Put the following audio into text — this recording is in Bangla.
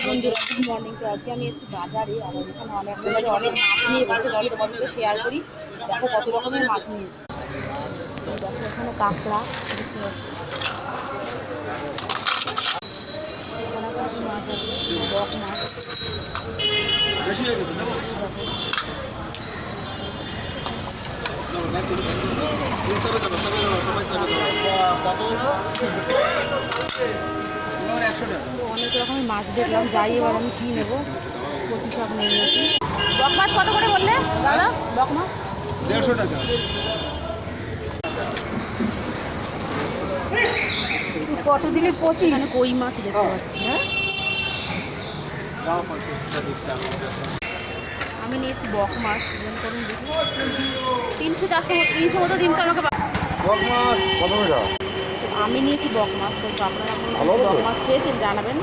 বন্ধুরা গুড মর্নিং। তো আজকে আমি এসেছি বাজারে, আর এখানে অনেক বাজারে অনেক মাছ নিয়ে বসে, তাহলে তোমাদের সাথে শেয়ার করি। দেখো কত রকমের মাছ নিয়ে এসেছি। দেখো এখানে কাঁকড়া দেখতে পাচ্ছি, এখানে কিছু মাছ আছে, বক মাছ। অনেক রকমের মাছ দেখলাম, যাই এবার আমি কি নেবো, কচি শাক নেই নাকি। বক মাছ কত করে বললে দাদা? বক মাছ 150 টাকা। কত দিনে 25? কই মাছ দেখতে পাচ্ছি। হ্যাঁ, আমি নিয়েছি বক মাছ। সিজন করুন দেখি, 300-400 মতো দিন তো আমাকে। বক মাছ কত টাকা? আমি নিয়েছি বক মাছ। তো আপনারা বক মাছ খেয়েছেন জানাবেন।